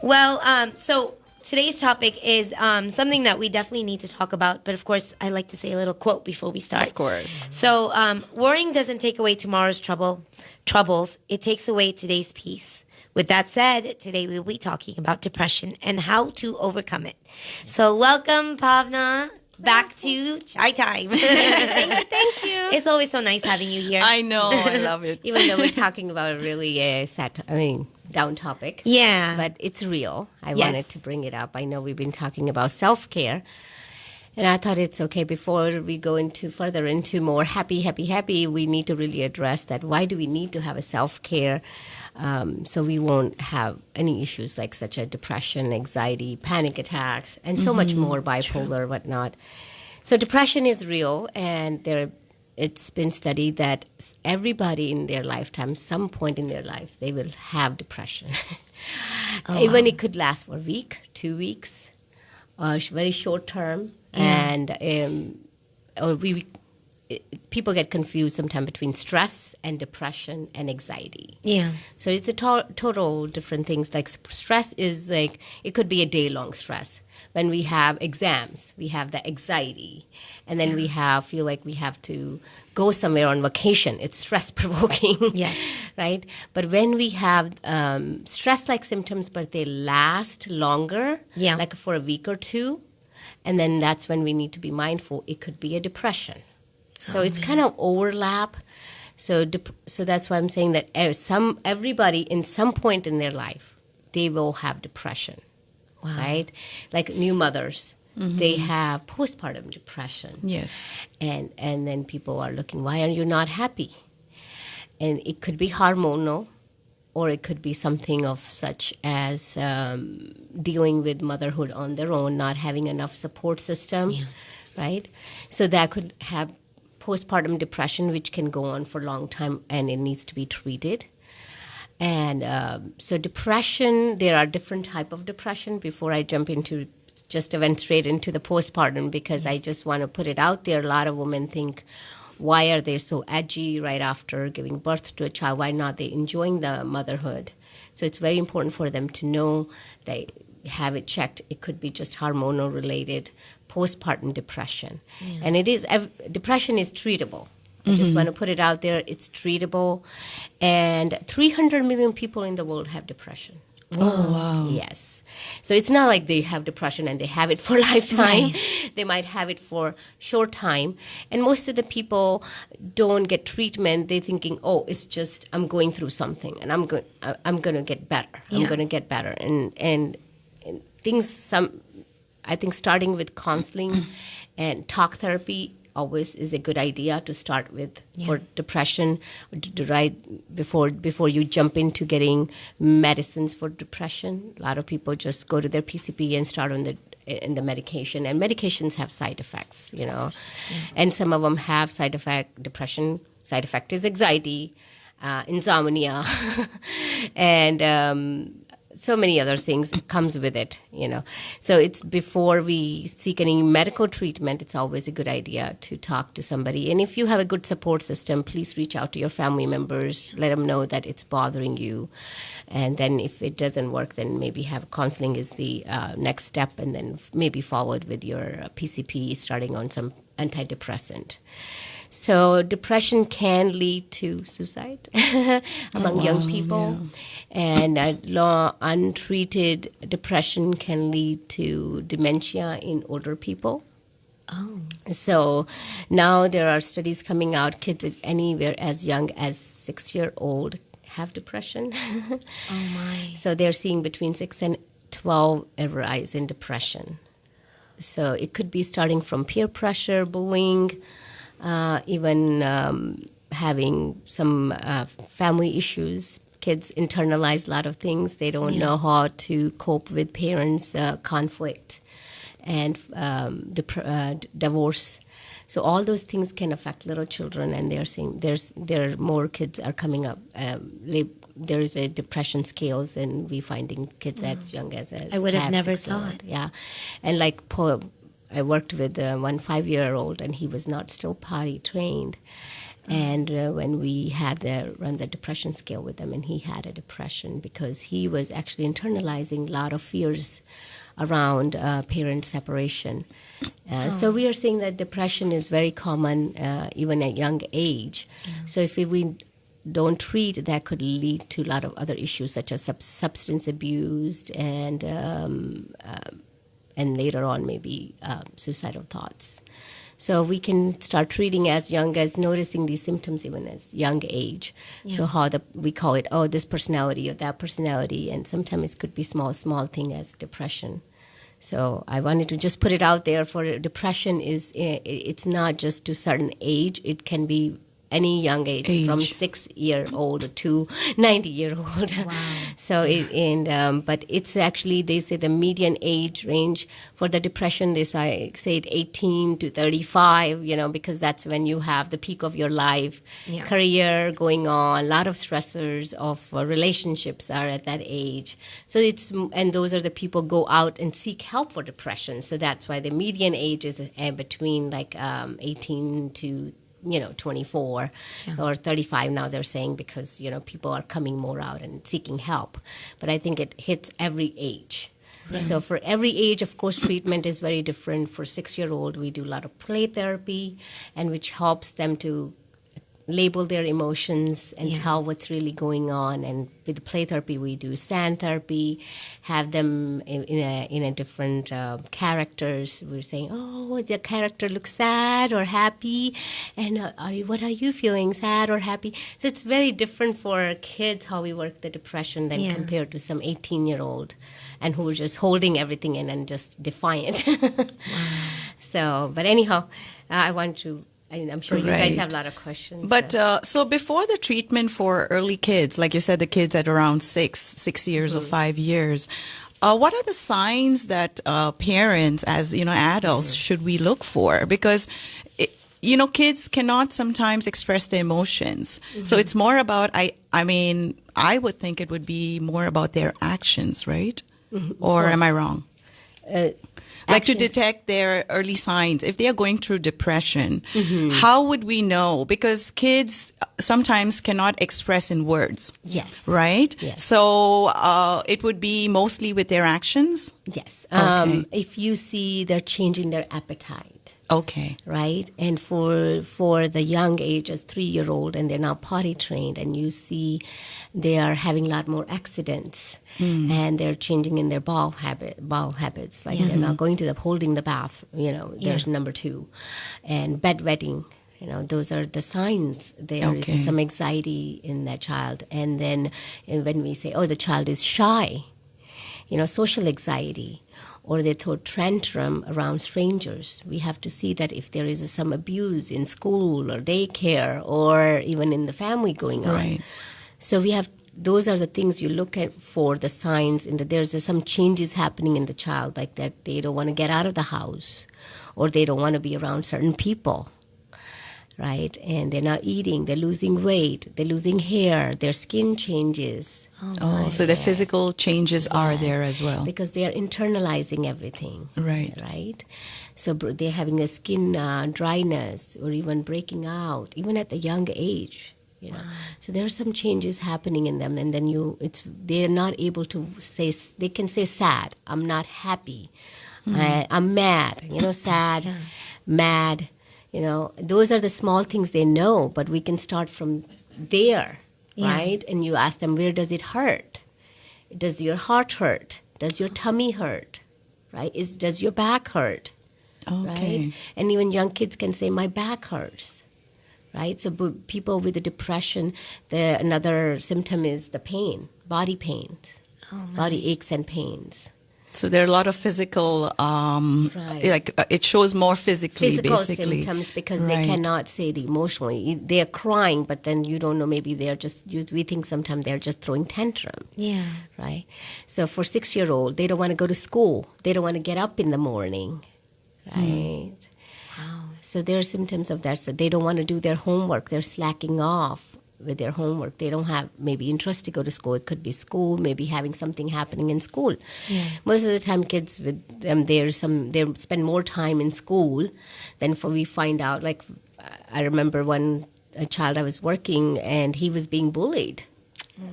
Well, so today's topic is something that we definitely need to talk about. But of course, I like to say a little quote before we start. Of course. So, worrying doesn't take away tomorrow's troubles. It takes away today's peace. With that said, today we will be talking about depression and how to overcome it. So, welcome, Bhawna, back to Chai Time. Thank you. It's always so nice having you here. I know. I love it. Even though we're talking about a really down topic. Yeah. But it's real. I Yes. wanted to bring it up. I know we've been talking about self-care. And I thought it's okay, before we go further into more happy, we need to really address that. Why do we need to have a self-care so we won't have any issues like such as depression, anxiety, panic attacks, and so much more, bipolar, whatnot. So depression is real, and it's been studied that everybody in their lifetime, some point in their life, they will have depression. Even it could last for a week, 2 weeks, very short term. And people get confused sometimes between stress and depression and anxiety. Yeah. So it's a total different things. Like stress is like, it could be a day-long stress. When we have exams, we have the anxiety. And then we feel like we have to go somewhere on vacation. It's stress-provoking, Yes. right? But when we have stress-like symptoms, but they last longer, like for a week or two, and then that's when we need to be mindful. It could be a depression. So it's kind of overlap. So that's why I'm saying that everybody in some point in their life, they will have depression, right? Like new mothers, they have postpartum depression. Yes. And then people are looking, why are you not happy? And it could be hormonal, or it could be something of such as dealing with motherhood on their own, not having enough support system, right? So that could have postpartum depression, which can go on for a long time, and it needs to be treated. And so depression, there are different type of depression. Before I jump into, just went straight into the postpartum, because I just want to put it out there. A lot of women think, why are they so edgy right after giving birth to a child? Why not they enjoying the motherhood? So it's very important for them to know they have it checked. It could be just hormonal related postpartum depression. And depression is treatable. I just want to put it out there. It's treatable. And 300 million people in the world have depression. Oh, wow. Yes. So it's not like they have depression and they have it for a lifetime. They might have it for short time. And most of the people don't get treatment. They're thinking, oh, it's just I'm going through something and I'm going to get better. I'm going to get better. And things, I think starting with counseling and talk therapy always is a good idea to start with for depression, right before you jump into getting medicines for depression. A lot of people just go to their PCP and start on the medication, and medications have side effects, and some of them have side effect. Depression side effect is anxiety, insomnia, and so many other things comes with it, So it's before we seek any medical treatment, it's always a good idea to talk to somebody. And if you have a good support system, please reach out to your family members, let them know that it's bothering you. And then if it doesn't work, then maybe have counseling is the next step, and then maybe followed with your PCP, starting on some antidepressant. So depression can lead to suicide among young people. And untreated depression can lead to dementia in older people. Oh. So now there are studies coming out, kids anywhere as young as 6-year-old have depression. Oh, my. So they're seeing between 6 and 12 a rise in depression. So it could be starting from peer pressure, bullying, even having some family issues. Kids internalize a lot of things. They don't know how to cope with parents' conflict and divorce. So all those things can affect little children, and they're saying there are more kids are coming up. There is a depression scales, and we finding kids as young as I would have never 6 years old. thought. Yeah, and like I worked with one 5-year-old, and he was not still potty trained, And when we had run the depression scale with him, and he had a depression because he was actually internalizing a lot of fears around parent separation. So we are seeing that depression is very common even at young age. So if we don't treat, that could lead to a lot of other issues such as substance abuse and later on maybe suicidal thoughts. So we can start treating as young as noticing these symptoms even as young age. So how we call it, this personality or that personality, and sometimes it could be small thing as depression. So I wanted to just put it out there for depression it's not just to certain age. It can be any young age. From 6-year-old to 90-year-old. Wow. So but it's actually, they say the median age range for the depression, they say 18 to 35, because that's when you have the peak of your life, career going on, a lot of stressors of relationships are at that age. So and those are the people go out and seek help for depression. So that's why the median age is between 18 to 24 or 35 now they're saying, because, people are coming more out and seeking help. But I think it hits every age. Right. So for every age, of course, treatment is very different. For 6-year-old, we do a lot of play therapy, and which helps them to label their emotions and tell what's really going on. And with the play therapy, we do sand therapy, have them in a different characters. We're saying, the character looks sad or happy, and what are you feeling, sad or happy? So it's very different for kids how we work the depression than compared to some 18-year-old, and who are just holding everything in and just defiant. So, but anyhow, I want to. I'm sure you guys have a lot of questions. But so before the treatment for early kids, like you said, the kids at around 6 years or 5 years, what are the signs that parents, as adults, should we look for? Because kids cannot sometimes express their emotions, so it's more about. I would think it would be more about their actions, right? Or am I wrong? To detect their early signs. If they are going through depression, how would we know? Because kids sometimes cannot express in words. Yes. Right? Yes. So it would be mostly with their actions? Yes. Okay. If you see they're changing their appetite. Okay. Right? And for the young age, as 3-year-old, and they're now potty trained, and you see they are having a lot more accidents, and they're changing in their bowel habits. Like they're not going to holding the bath, there's number 2. And bedwetting, those are the signs. There is some anxiety in that child. And then when we say, the child is shy, social anxiety, or they throw tantrum around strangers. We have to see that if there is some abuse in school or daycare or even in the family going on. Right. So those are the things you look at for the signs, and that there's some changes happening in the child, like that they don't want to get out of the house, or they don't want to be around certain people. Right? And they're not eating, they're losing weight, they're losing hair, their skin changes. So the physical changes are there as well. Because they are internalizing everything. Right. Right? So they're having a skin dryness or even breaking out, even at the young age. So there are some changes happening in them, and then they're not able to say, they can say sad, I'm not happy, I'm mad, sad, mad. Those are the small things they know, but we can start from there, right? And you ask them, where does it hurt? Does your heart hurt? Does your tummy hurt? Right? Does your back hurt? Okay. Right? And even young kids can say, my back hurts. Right? So people with the depression, another symptom is the pain, body pains, body aches and pains. So there are a lot of physical, it shows more physically, basically. Symptoms, because they cannot say the emotionally. They are crying, but then you don't know, maybe they are just, we think sometimes they're just throwing tantrum. Yeah. Right? So for 6-year-old, they don't want to go to school. They don't want to get up in the morning. Right? Wow. So there are symptoms of that. So they don't want to do their homework. They're slacking off with their homework. They don't have maybe interest to go to school. It could be school, maybe having something happening in school. Yeah. Most of the time, kids with them, they spend more time in school than we find out. Like I remember one a child I was working, and he was being bullied.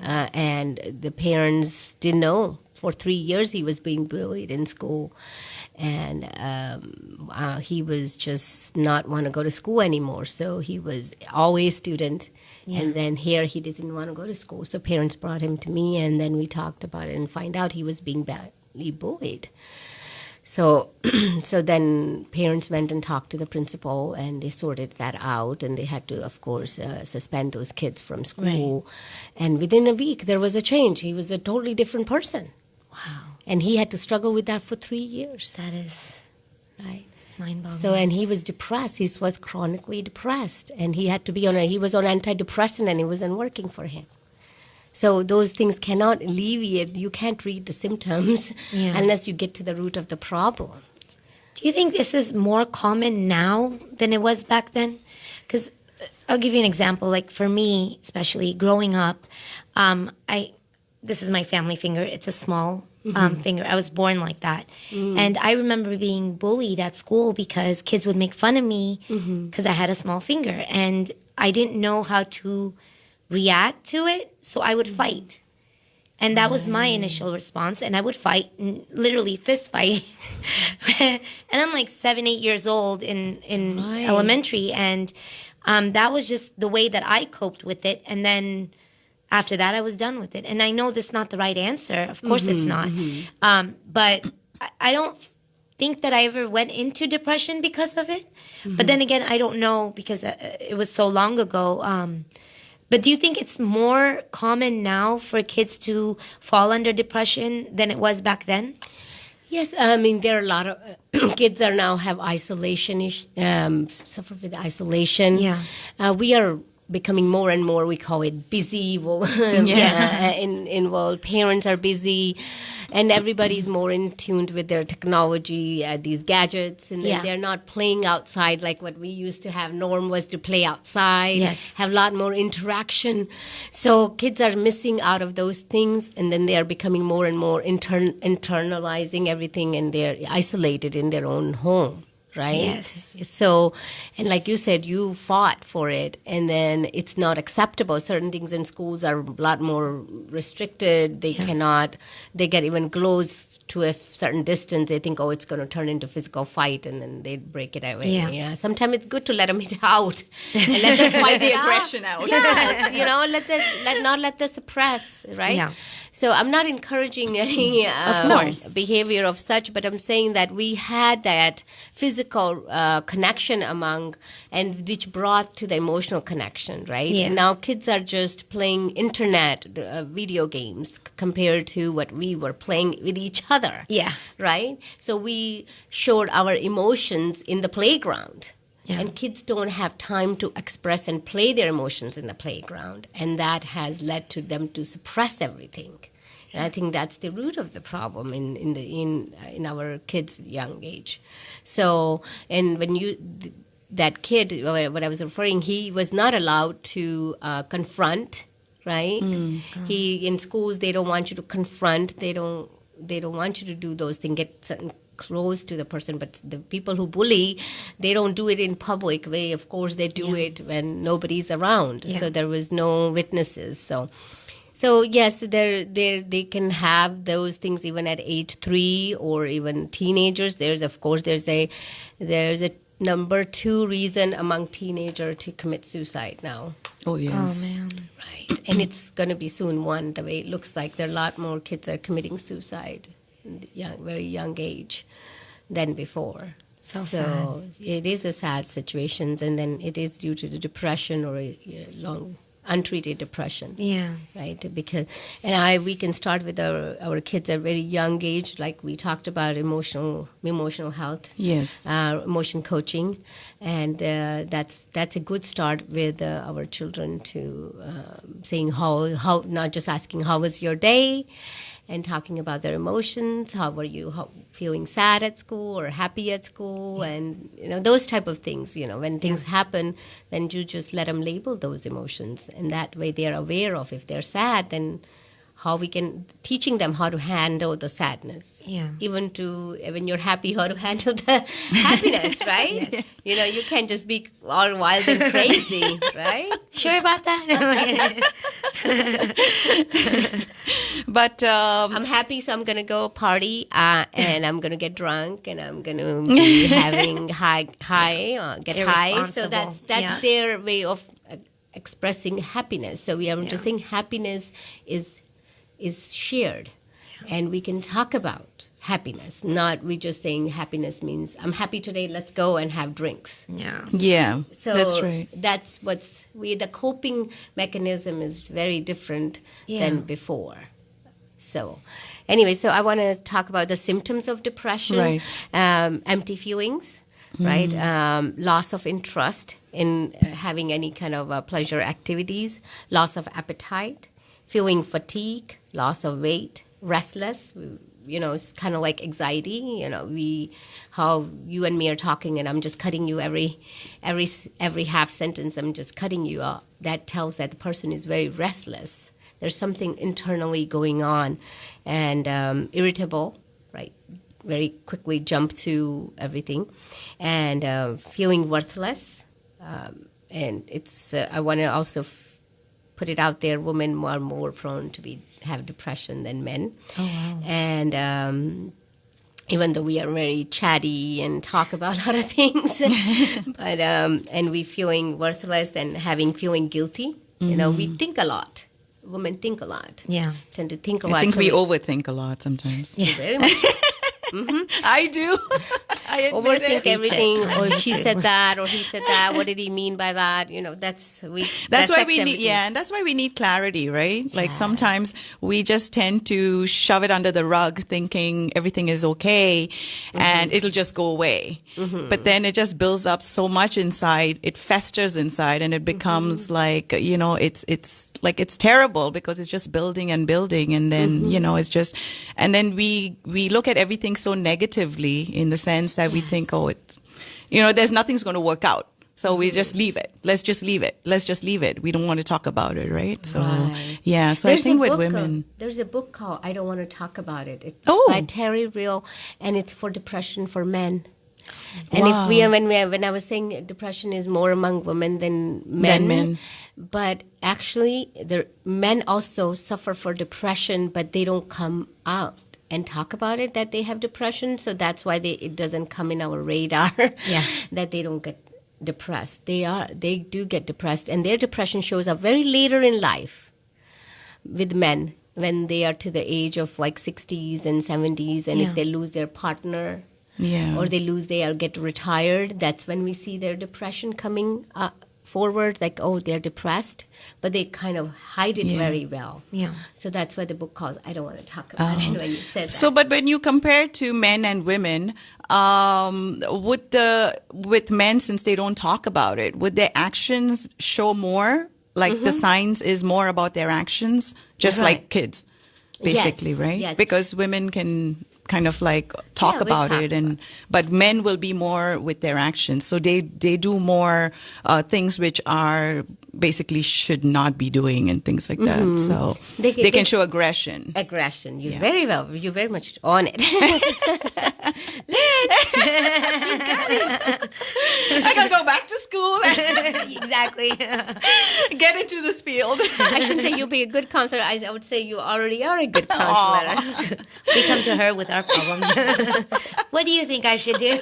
And the parents didn't know. For 3 years, he was being bullied in school. And he was just not want to go to school anymore. So he was always student. Yeah. And then here he didn't want to go to school. So parents brought him to me, and then we talked about it and find out he was being badly bullied. So so then parents went and talked to the principal, and they sorted that out, and they had to, of course, suspend those kids from school. Right. And within a week, there was a change. He was a totally different person. Wow. And he had to struggle with that for 3 years. That is right. It's mind-boggling. So, and he was depressed. He was chronically depressed, and he had to be he was on antidepressant, and it wasn't working for him. So those things cannot alleviate. You can't treat the symptoms unless you get to the root of the problem. Do you think this is more common now than it was back then? Because I'll give you an example. Like for me, especially growing up, this is my family finger. It's a small finger. I was born like that. And I remember being bullied at school because kids would make fun of me because I had a small finger. And I didn't know how to react to it, so I would fight. And that was my initial response. And I would fight, and literally fist fight. And I'm like 7, 8 years old in elementary. And that was just the way that I coped with it. And then after that, I was done with it. And I know this is not the right answer. Of course it's not. But I don't think that I ever went into depression because of it. But then again, I don't know because it was so long ago. But do you think it's more common now for kids to fall under depression than it was back then? Yes, I mean, there are a lot of kids are now have isolation, suffer with isolation. Yeah. We are becoming more and more, we call it busy. Involved. Parents are busy, and everybody's more in tune with their technology, these gadgets, and they're not playing outside like what we used to have. Norm was to play outside, have a lot more interaction. So kids are missing out of those things, and then they are becoming more and more internalizing everything, and they're isolated in their own home. Right? Yes. So, and like you said, you fought for it, and then it's not acceptable. Certain things in schools are a lot more restricted. They cannot, they get even close to a certain distance. They think, oh, it's going to turn into physical fight, and then they break it away. Yeah. Sometimes it's good to let them hit out and let them fight the aggression out. Yes, not let them suppress, right? Yeah. So I'm not encouraging any behavior of such, but I'm saying that we had that physical connection among, and which brought to the emotional connection, right? Yeah. And now kids are just playing internet video games compared to what we were playing with each other. Yeah. Right? So we showed our emotions in the playground. Yeah. And kids don't have time to express and play their emotions in the playground, and that has led to them to suppress everything. And I think that's the root of the problem in our kids' young age. So, and when that kid, what I was referring, he was not allowed to confront, right? He in schools they don't want you to confront. They don't want you to do those things. Get certain close to the person, but the people who bully, they don't do it in public way. Of course, they do it when nobody's around. Yeah. So there was no witnesses. So yes, they can have those things even at age 3 or even teenagers. There's a number 2 reason among teenagers to commit suicide now. Oh yes, oh, man. Right, and it's going to be soon 1. The way it looks like there are a lot more kids are committing suicide in the very young age than before. So sad. It is a sad situation, and then it is due to the depression or long untreated depression. Yeah. Right? Because we can start with our kids at a very young age, like we talked about emotional health. Yes. Emotion coaching. And that's a good start with our children to saying how not just asking how was your day, and talking about their emotions. How were you feeling sad at school or happy at school? And, those type of things, when things happen, then you just let them label those emotions. And that way they're aware of if they're sad, then how we can teaching them how to handle the sadness. Yeah. Even to when you're happy, how to handle the happiness, right? Yes. You know, you can't just be all wild and crazy, right? Sure about that? But I'm happy, so I'm gonna go party, and I'm gonna get drunk, and I'm gonna be having get high. So that's their way of expressing happiness. So we are just saying happiness is shared, and we can talk about happiness. Not we just saying happiness means I'm happy today. Let's go and have drinks. Yeah, So that's right. That's the coping mechanism is very different than before. So, anyway, so I want to talk about the symptoms of depression. Right. Empty feelings, right? Loss of interest in having any kind of pleasure activities, loss of appetite, feeling fatigue, loss of weight, restless. You know, it's kind of like anxiety. You know, how you and me are talking, and I'm just cutting you every half sentence. I'm just cutting you off. That tells that the person is very restless. There's something internally going on, and irritable, right? Very quickly jump to everything, and feeling worthless. And it's I want to also put it out there: women are more prone to have depression than men. Oh wow! And even though we are very chatty and talk about a lot of things, but and we feeling worthless and feeling guilty. You know, we think a lot. Women think a lot. Yeah. Tend to think a lot. I think we overthink a lot sometimes. Yeah. Very much. I do. I admit Overthink it. everything. Or she said that, or he said that. What did he mean by that? You know, that's why we need and that's why we need clarity, right? Like sometimes we just tend to shove it under the rug thinking everything is okay and it'll just go away. But then it just builds up so much inside, it festers inside, and it becomes like, you know, it's like it's terrible because it's just building and building, and then you know, it's just, and then we look at everything so negatively in the sense that we think, oh, you know, there's nothing's going to work out. So we just leave it. Let's just leave it. Let's just leave it. We don't want to talk about it, right? So, yeah. So I think with women. There's a book called I Don't Want to Talk About It. It's Oh. by Terry Real, and it's for depression for men. And if when I was saying depression is more among women than men. But actually, men also suffer for depression, but they don't come out and talk about it that they have depression. So that's why it doesn't come in our radar that they don't get depressed. They do get depressed, and their depression shows up very later in life with men when they are to the age of like 60s and 70s, and if they lose their partner or they get retired, that's when we see their depression coming forward, like, oh, they're depressed, but they kind of hide it very well. Yeah. So that's why the book calls I Don't Want to Talk About It when you said that. So, but when you compare to men and women, with men, since they don't talk about it, would their actions show more? Like the signs is more about their actions, just like kids, basically, right? Yes. Because women can kind of like talk about it, but men will be more with their actions. So they do more things which are basically should not be doing and things like that. So they can show aggression. Aggression. You very well. You're very much on it. I gotta go back to school. Exactly. Get into this field. I shouldn't say you'll be a good counselor. I would say you already are a good counselor. We come to her with our problems. What do you think I should do?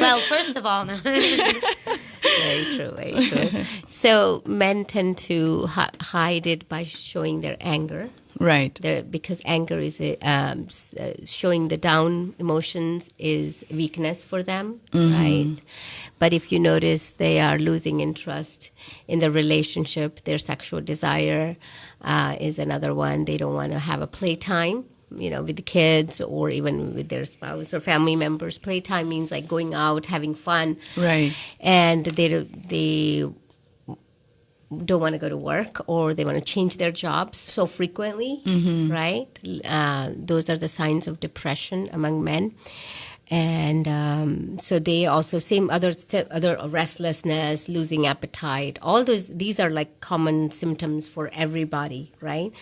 Well, first of all, no. Very true, very true. So men tend to hide it by showing their anger. Right. Because anger is showing the down emotions is weakness for them, right? But if you notice, they are losing interest in the relationship. Their sexual desire is another one. They don't want to have a playtime, you know, with the kids or even with their spouse or family members. Playtime means like going out, having fun. Right. And they don't want to go to work, or they want to change their jobs so frequently, right? Those are the signs of depression among men. And so they also same other restlessness, losing appetite. All these are like common symptoms for everybody, right?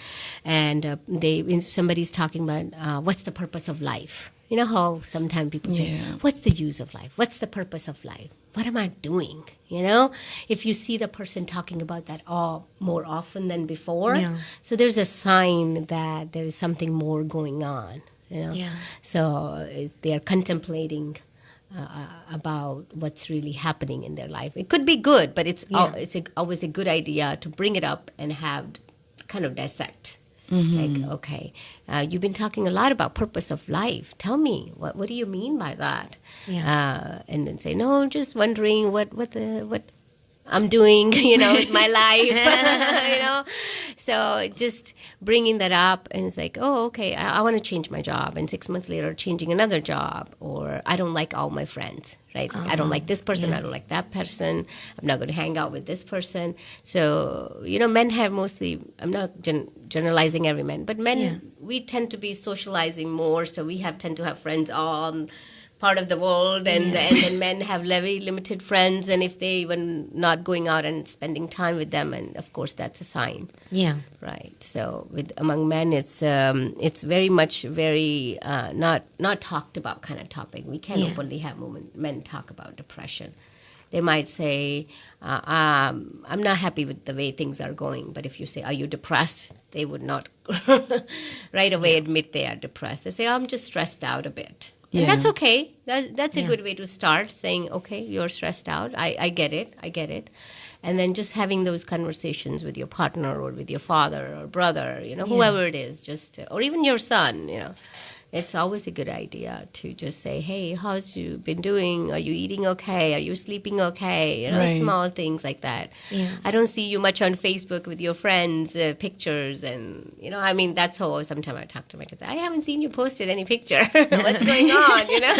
And if somebody's talking about what's the purpose of life, you know how sometimes people say, "What's the use of life? What's the purpose of life? What am I doing?" You know, if you see the person talking about that all more often than before, so there's a sign that there is something more going on. You know? So they are contemplating about what's really happening in their life. It could be good, but it's always a good idea to bring it up and have kind of dissect. Like, okay, you've been talking a lot about purpose of life. Tell me, what do you mean by that? And then say, no, just wondering what I'm doing, you know, with my life, you know. So just bringing that up, and it's like, oh, okay, I want to change my job. And 6 months later, changing another job. Or I don't like all my friends, right? I don't like this person. I don't like that person. I'm not going to hang out with this person. So, you know, men have mostly, I'm not generalizing every man, but men, we tend to be socializing more. So we tend to have friends on part of the world, and then men have very limited friends, and if they even not going out and spending time with them, and of course that's a sign. Right. So among men, it's very much not talked about kind of topic. We can't openly have men talk about depression. They might say, I'm not happy with the way things are going. But if you say, are you depressed? They would not right away admit they are depressed. They say, I'm just stressed out a bit. And that's okay. That's a good way to start, saying, okay, you're stressed out. I get it. And then just having those conversations with your partner or with your father or brother, you know, whoever it is, or even your son, you know. It's always a good idea to just say, hey, how's you been doing? Are you eating okay? Are you sleeping okay? You know, small things like that. I don't see you much on Facebook with your friends, pictures. And, you know, I mean, that's how sometimes I talk to my kids. I haven't seen you posted any picture. What's going on, you know?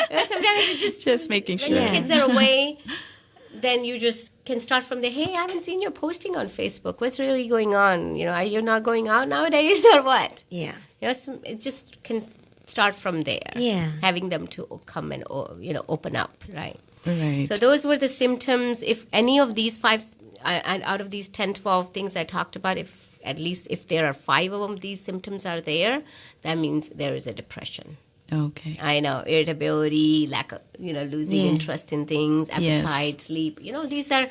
Sometimes it's just making sure. When your kids are away, then you just can start from the, hey, I haven't seen you posting on Facebook. What's really going on? You know, are you not going out nowadays or what? You know, it just can start from there. Having them to come and, you know, open up, right? So those were the symptoms. If any of these 5, and out of these 10, 12 things I talked about, if there are 5 of them, these symptoms are there, that means there is a depression. Okay. I know, irritability, lack of, you know, losing interest in things, appetite, sleep. You know, these are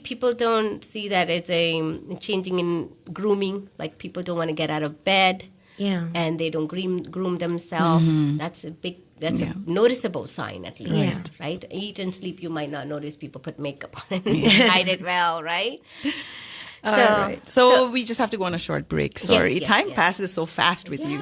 people don't see that it's a changing in grooming, like people don't want to get out of bed. And they don't groom themselves. That's a noticeable sign, at least, right? Eat and sleep, you might not notice people put makeup on and hide it well, right? So we just have to go on a short break. Sorry, time passes so fast with you.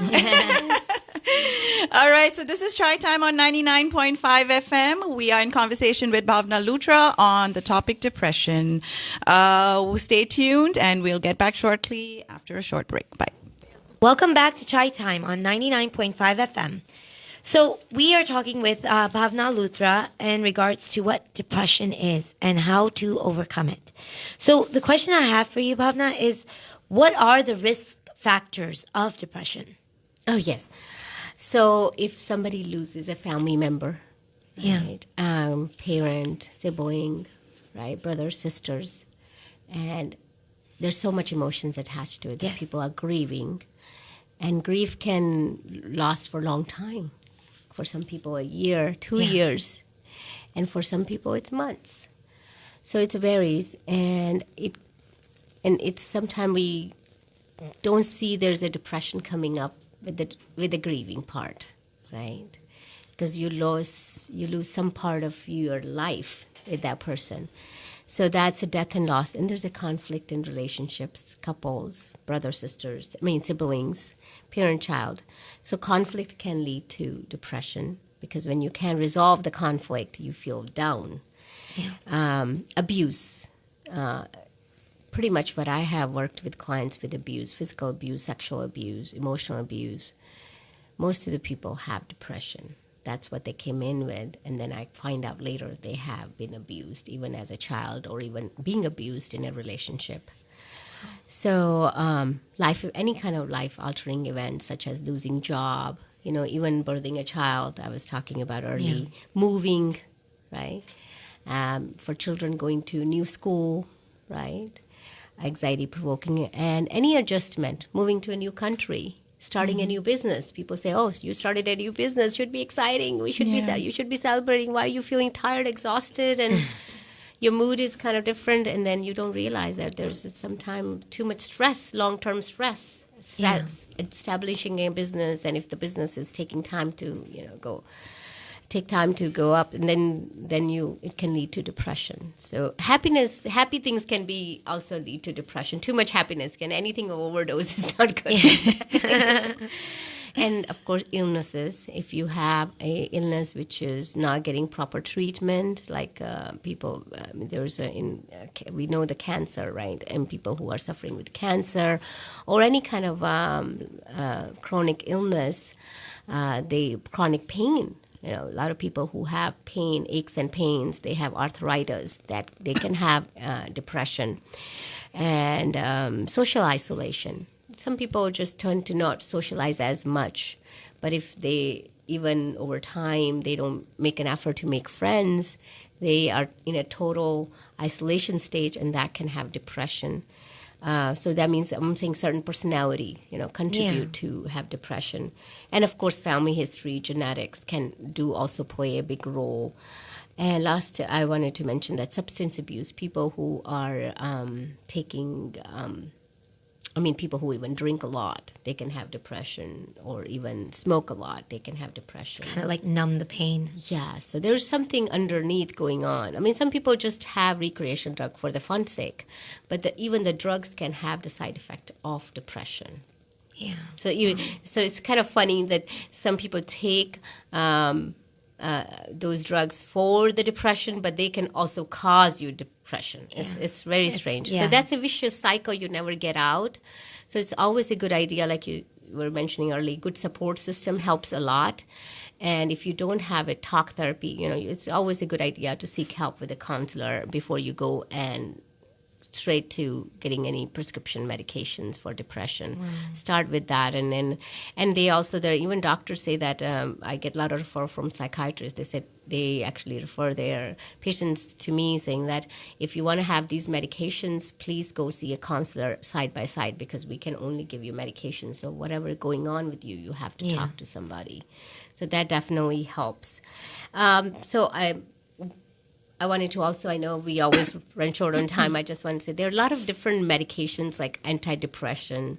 All right, so this is Chai Time on 99.5 FM. We are in conversation with Bhawna Luthra on the topic depression. Stay tuned, and we'll get back shortly after a short break. Bye. Welcome back to Chai Time on 99.5 FM. So we are talking with Bhawna Luthra in regards to what depression is and how to overcome it. So the question I have for you, Bhawna, is what are the risk factors of depression? Oh, yes. So if somebody loses a family member, right, parent, sibling, right, brothers, sisters, and there's so much emotions attached to it that people are grieving. And grief can last for a long time. For some people, a year, 2 years. And for some people, it's months. So it varies. And it's sometimes we don't see there's a depression coming up with the grieving part, right? Because you lose some part of your life with that person. So that's a death and loss. And there's a conflict in relationships, couples, brothers, sisters, siblings, parent, child. So conflict can lead to depression because when you can't resolve the conflict, you feel down. Abuse. Pretty much what I have worked with clients with abuse, physical abuse, sexual abuse, emotional abuse. Most of the people have depression. That's what they came in with, and then I find out later they have been abused, even as a child, or even being abused in a relationship. So any kind of life-altering events, such as losing job, even birthing a child, I was talking about early, moving, right? For children going to new school, right? Anxiety provoking, and any adjustment, moving to a new country, starting a new business. People say, "Oh, you started a new business. Should be exciting. You should be celebrating. Why are you feeling tired, exhausted, and your mood is kind of different?" And then you don't realize that there's sometimes too much stress, long-term stress, establishing a business, and if the business is taking time to take time to go up, and then it can lead to depression. So happy things can be also lead to depression. Too much happiness anything overdose is not good. And of course, illnesses. If you have a illness which is not getting proper treatment, like people, we know the cancer, right? And people who are suffering with cancer or any kind of chronic illness, chronic pain. A lot of people who have pain, aches and pains, they have arthritis, that they can have depression, and social isolation. Some people just tend to not socialize as much, but if they, even over time, they don't make an effort to make friends, they are in a total isolation stage, and that can have depression. So that means I'm saying certain personality, contribute to have depression. And of course, family history, genetics can also play a big role. And last, I wanted to mention that substance abuse, people who are people who even drink a lot, they can have depression, or even smoke a lot, they can have depression. Kind of like numb the pain. Yeah, so there's something underneath going on. Some people just have recreation drug for the fun sake, but even the drugs can have the side effect of depression. Yeah. So it's kind of funny that some people take those drugs for the depression, but they can also cause you depression. It's very strange. So that's a vicious cycle you never get out. So it's always a good idea, like you were mentioning earlier, good support system helps a lot. And if you don't have a talk therapy, it's always a good idea to seek help with a counselor before you go and straight to getting any prescription medications for depression. Start with that, and they also, there even doctors say that I get a lot of referral from psychiatrists. They said they actually refer their patients to me, saying that if you want to have these medications, please go see a counselor side by side, because we can only give you medications. So whatever is going on with you, you have to talk to somebody. So that definitely helps. So I wanted to also, I know we always run short on time. I just want to say there are a lot of different medications like antidepressants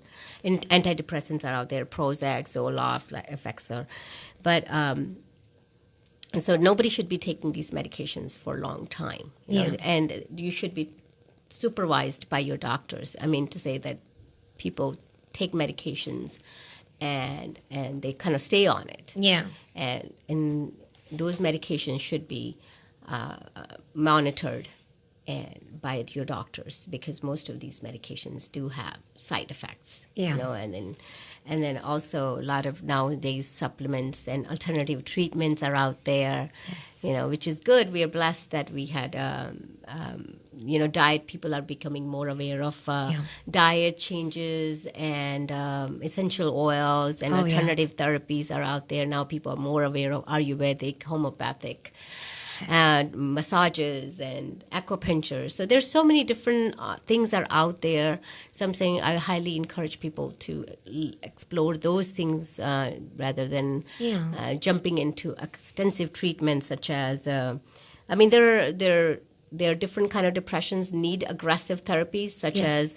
are out there, Prozac, Zoloft, Effexor. But so nobody should be taking these medications for a long time. And you should be supervised by your doctors. To say that people take medications and they kind of stay on it. Yeah. And those medications should be monitored by your doctors, because most of these medications do have side effects. And then also a lot of nowadays supplements and alternative treatments are out there. Which is good. We are blessed that we had diet. People are becoming more aware of diet changes, and essential oils and alternative therapies are out there now. People are more aware of Ayurvedic, homeopathic, and massages and acupuncture. So there's so many different things are out there. So I'm saying I highly encourage people to explore those things rather than jumping into extensive treatments such as, there are different kind of depressions need aggressive therapies such as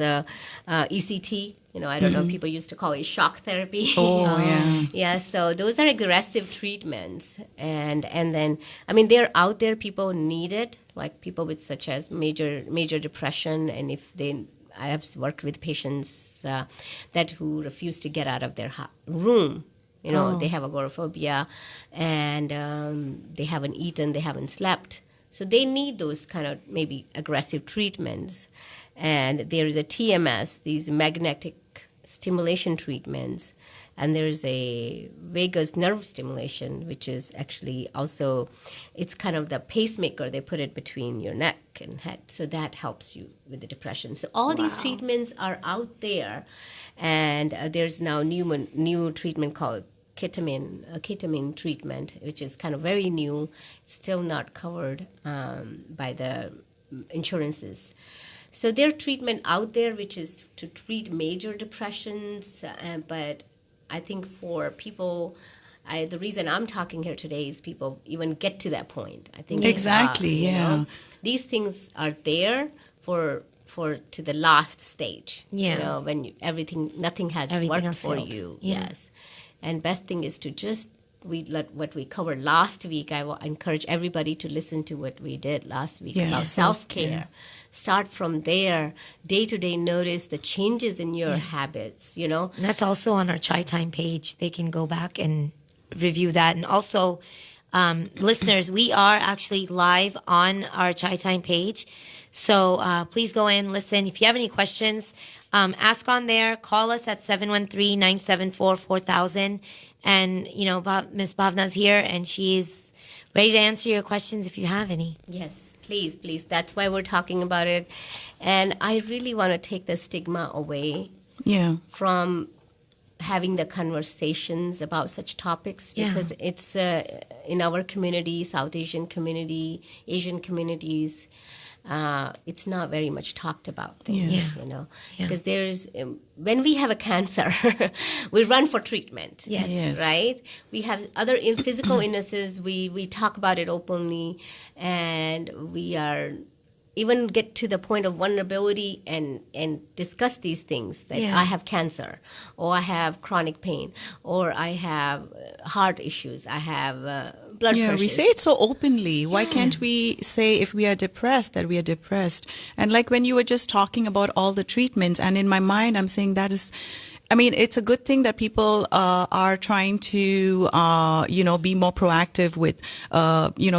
ECT. I don't know, people used to call it shock therapy. Yeah, so those are aggressive treatments. And then, they're out there, people need it, like people with such as major depression. And I have worked with patients who refuse to get out of their room. They have agoraphobia, and they haven't eaten, they haven't slept. So they need those kind of maybe aggressive treatments. And there is a TMS, these magnetic stimulation treatments, and there's a vagus nerve stimulation, which is actually also, it's kind of the pacemaker. They put it between your neck and head, so that helps you with the depression. So all these treatments are out there, and there's now new treatment called ketamine treatment, which is kind of very new, still not covered by the insurances. So there are treatment out there which is to treat major depressions, but I think for people, the reason I'm talking here today is people even get to that point. I think exactly, you yeah. know, these things are there for to the last stage. Yeah. You know, when nothing has Everything worked has for failed. you. Yeah. Yes, and best thing is to just what we covered last week. I encourage everybody to listen to what we did last week Yeah, about self-care. Start from there, day to day. Notice the changes in your habits. You know, And that's also on our Chai Time page. They can go back and review that. And also, listeners, we are actually live on our Chai Time page. So please go in, listen. If you have any questions, ask on there. Call us at 713-974-4000. And, you know, Ms. Bhavna's here, and she's ready to answer your questions if you have any. yes, please. That's why we're talking about it. And I really want to take the stigma away Yeah. from having the conversations about such topics, Yeah. because it's in our community, South Asian community, Asian communities, it's not very much talked about things, Yes. you know, Yeah. because there's when we have a cancer, we run for treatment. Yes. Yes. Right? We have other physical illnesses. We talk about it openly, and we are even get to the point of vulnerability and discuss these things. That Yeah. I have cancer, or I have chronic pain, or I have heart issues. I have blood Yeah, pressure. we say it so openly. Why can't we say if we are depressed that we are depressed? And like when you were just talking about all the treatments, and in my mind, I'm saying that is, I mean, it's a good thing that people are trying to, be more proactive with,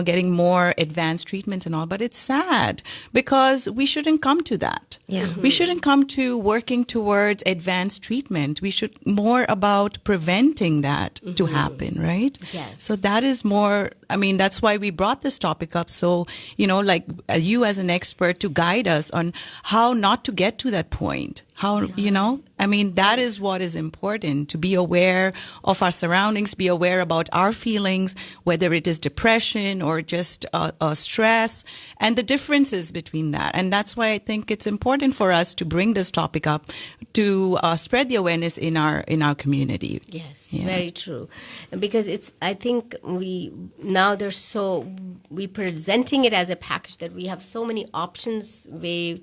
getting more advanced treatments and all. But it's sad because we shouldn't come to that. Yeah. We shouldn't come to working towards advanced treatment. We should more about preventing that to happen, right? Yes. So that is more, I mean, that's why we brought this topic up. So, like you as an expert to guide us on how not to get to that point. How, I mean, that is what is important, to be aware of our surroundings, be aware about our feelings, whether it is depression or just stress, and the differences between that. And that's why I think it's important for us to bring this topic up to spread the awareness in our community. Yes, Yeah. very true. Because I think we presenting it as a package that we have so many options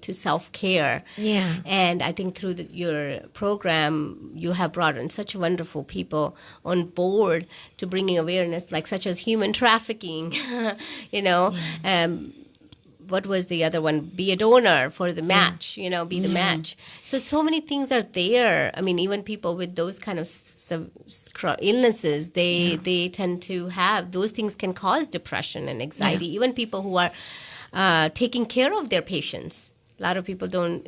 to self-care. Yeah. And I think through your program, you have brought in such wonderful people on board to bringing awareness, like such as human trafficking, what was the other one? Be a donor for the match, be the match. So many things are there. I mean, even people with those kind of illnesses, they tend to have, those things can cause depression and anxiety. Even people who are taking care of their patients. A lot of people don't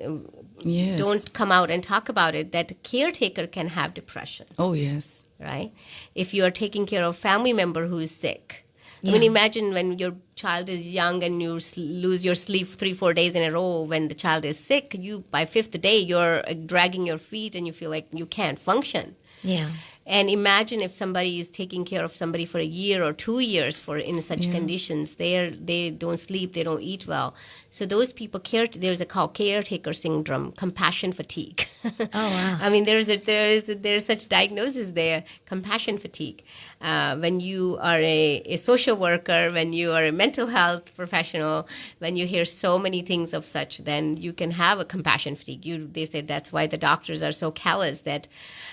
come out and talk about it, that a caretaker can have depression. Oh, yes. Right? If you are taking care of a family member who is sick. I mean, imagine when your child is young and you lose your sleep 3-4 days in a row. When the child is sick, by 5th day, you're dragging your feet and you feel like you can't function. Yeah. And imagine if somebody is taking care of somebody for a year or 2 years in such conditions. They don't sleep, they don't eat well. So those people there's called caretaker syndrome, compassion fatigue. Oh wow! I mean, there's such diagnosis there, compassion fatigue. When you are a social worker, when you are a mental health professional, when you hear so many things of such, then you can have a compassion fatigue. They say that's why the doctors are so callous, that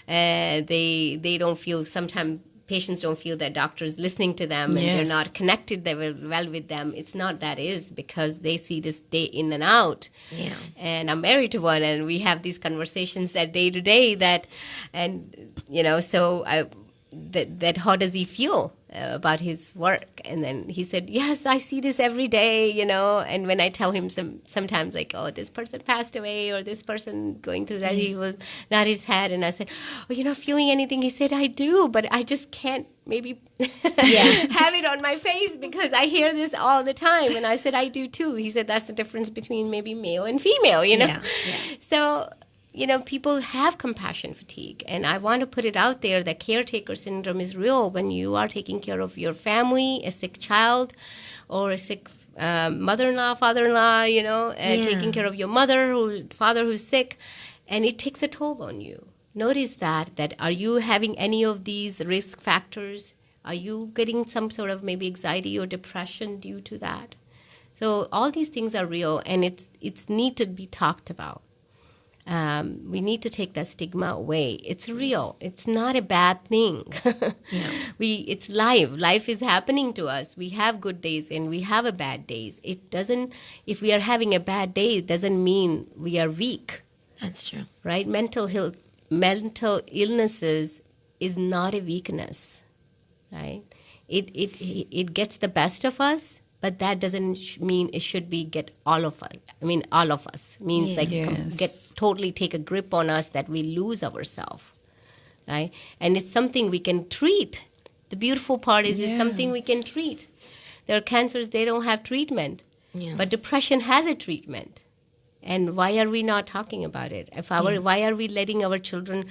they don't feel, sometimes patients don't feel that doctors listening to them and they're not connected well with them. It's not that is because they see this day in and out. Yeah. And I'm married to one, and we have these conversations that day to day that how does he feel about his work? And then he said, yes, I see this every day, and when I tell him sometimes like, oh, this person passed away or this person going through that, he will nod his head, and I said, oh, you're not feeling anything? He said, I do, but I just can't maybe have it on my face because I hear this all the time. And I said, I do too. He said, that's the difference between maybe male and female, Yeah. So people have compassion fatigue. And I want to put it out there that caretaker syndrome is real when you are taking care of your family, a sick child, or a sick mother-in-law, father-in-law, and taking care of your father who's sick. And it takes a toll on you. Notice that are you having any of these risk factors? Are you getting some sort of maybe anxiety or depression due to that? So all these things are real, and it's need to be talked about. We need to take that stigma away. It's real. It's not a bad thing. It's life. Life is happening to us. We have good days and we have a bad days. If we are having a bad day, it doesn't mean we are weak. That's true. Right? Mental illnesses is not a weakness. Right? It gets the best of us. But that doesn't mean it should get all of us. I mean, all of us means totally take a grip on us that we lose ourselves, right? And it's something we can treat. The beautiful part is it's something we can treat. There are cancers, they don't have treatment. But depression has a treatment. And why are we not talking about it? Why are we letting our children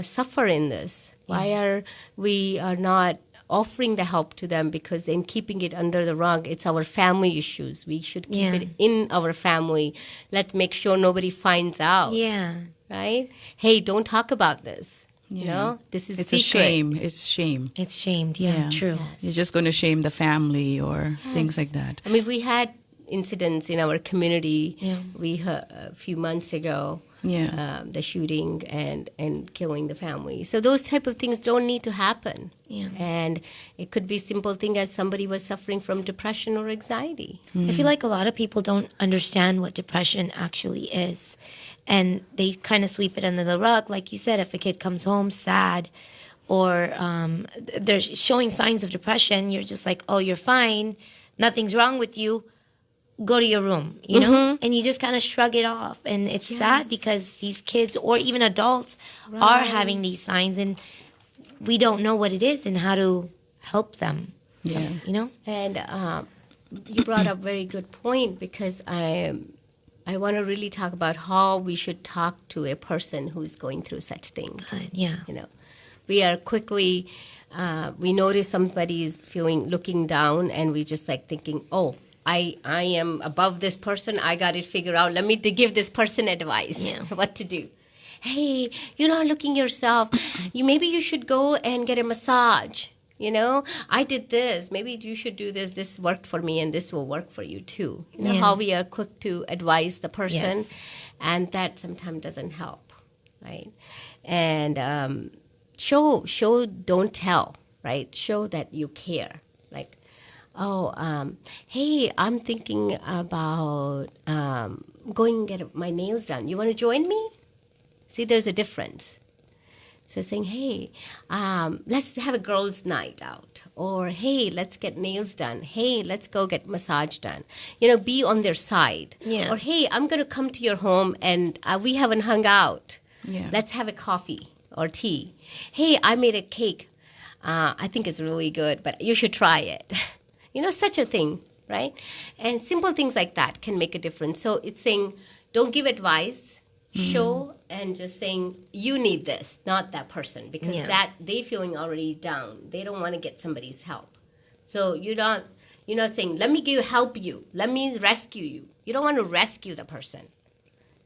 suffer in this? Why are we not offering the help to them? Because in keeping it under the rug, it's our family issues. We should keep it in our family. Let's make sure nobody finds out. Right? Hey, don't talk about this. This is it's secret. a shame. It's shame. It's shamed. Yeah. True. Yes. You're just going to shame the family or things like that. I mean, we had incidents in our community. We heard a few months ago. The shooting and killing the family. So those type of things don't need to happen. And it could be simple thing as somebody was suffering from depression or anxiety. I feel like a lot of people don't understand what depression actually is. And they kind of sweep it under the rug. Like you said, if a kid comes home sad or they're showing signs of depression, you're just like, oh, you're fine. Nothing's wrong with you. Go to your room, and you just kind of shrug it off. And it's sad because these kids or even adults are having these signs and we don't know what it is and how to help them. And you brought up a very good point because I want to really talk about how we should talk to a person who is going through such things. We are quickly, we notice somebody is looking down and we just like thinking, oh, I am above this person. I got it figured out. Let me give this person advice what to do. Hey, you're not looking yourself. Maybe you should go and get a massage. I did this. Maybe you should do this. This worked for me and this will work for you too. How we are quick to advise the person and that sometimes doesn't help, right? And show, don't tell, right? Show that you care. Like, hey, I'm thinking about going and get my nails done. You want to join me? See, there's a difference. So saying, hey, let's have a girls' night out. Or, hey, let's get nails done. Hey, let's go get massage done. Be on their side. Or, hey, I'm going to come to your home and we haven't hung out. Let's have a coffee or tea. Hey, I made a cake. I think it's really good, but you should try it. Such a thing, right? And simple things like that can make a difference. So it's saying, don't give advice, show, and just saying, you need this, not that person, because that they feeling already down. They don't want to get somebody's help. So you're not saying, let me help you. Let me rescue you. You don't want to rescue the person.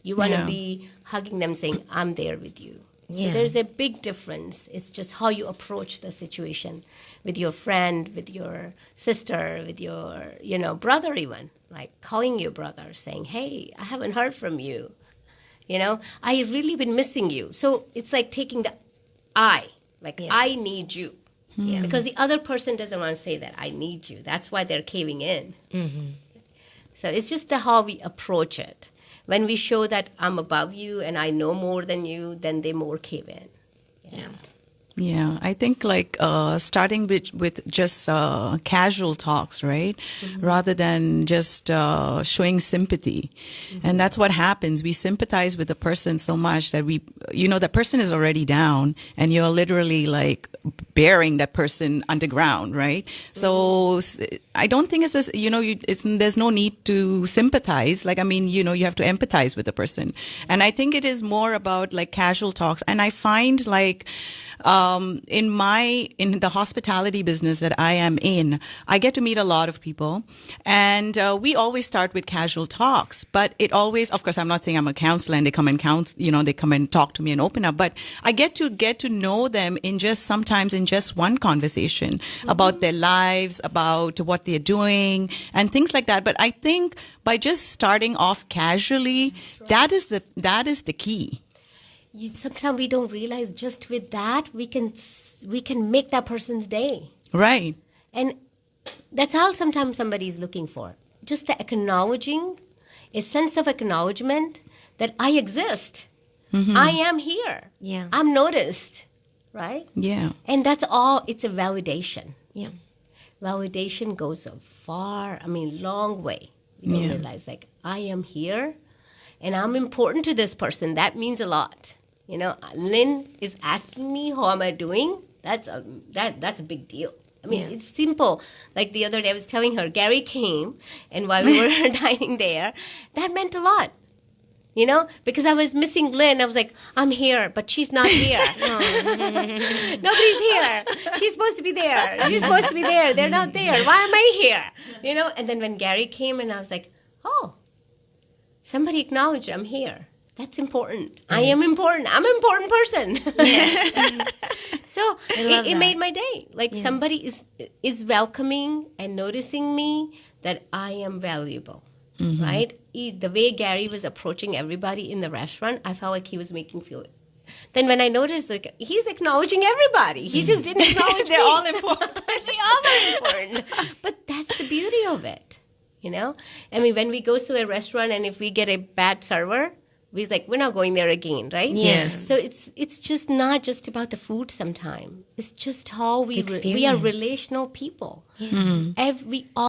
You want to be hugging them, saying, I'm there with you. So there's a big difference. It's just how you approach the situation with your friend, with your sister, with your, brother even. Like calling your brother, saying, hey, I haven't heard from you. I've really been missing you. So it's like taking the I, I need you. Because the other person doesn't want to say that, I need you. That's why they're caving in. So it's just how we approach it. When we show that I'm above you and I know more than you, then they more cave in. Yeah, I think like starting with just casual talks, right? Rather than just showing sympathy. And that's what happens. We sympathize with the person so much that the person is already down and you're literally like bearing that person underground, right? So I don't think it's just, there's no need to sympathize. Like, I mean, you have to empathize with the person. And I think it is more about like casual talks. And I find like, in the hospitality business that I am in, I get to meet a lot of people, and we always start with casual talks. But it always, of course, I'm not saying I'm a counselor and they come and they come and talk to me and open up. But I get to know them sometimes in just one conversation about their lives, about what they're doing, and things like that. But I think by just starting off casually, that is the key. Sometimes we don't realize just with that we can make that person's day, Right. and that's all sometimes somebody is looking for. Just the acknowledging, a sense of acknowledgement that I exist, I am here, I'm noticed, right? Yeah. And that's all. It's a validation. Yeah. Validation goes long way. You don't realize, like, I am here and I'm important to this person. That means a lot. Lynn is asking me, how am I doing? That's a big deal. I mean, it's simple. Like the other day I was telling her, Gary came, and while we were dining there, that meant a lot. Because I was missing Lynn. I was like, I'm here, but she's not here. Nobody's here. She's supposed to be there. She's supposed to be there. They're not there. Why am I here? And then when Gary came, and I was like, oh, somebody acknowledged I'm here. That's important. I am important. I'm an important person. So it made my day. Like somebody is welcoming and noticing me that I am valuable. Right? The way Gary was approaching everybody in the restaurant, I felt like he was making feel. Then when I noticed, like, he's acknowledging everybody. He just didn't acknowledge They're me. all important. They all are important. But that's the beauty of it. I mean, when we go to a restaurant and if we get a bad server, we're not going there again, right? Yes. So it's just not just about the food sometimes. It's just how we are relational people. Yeah. We all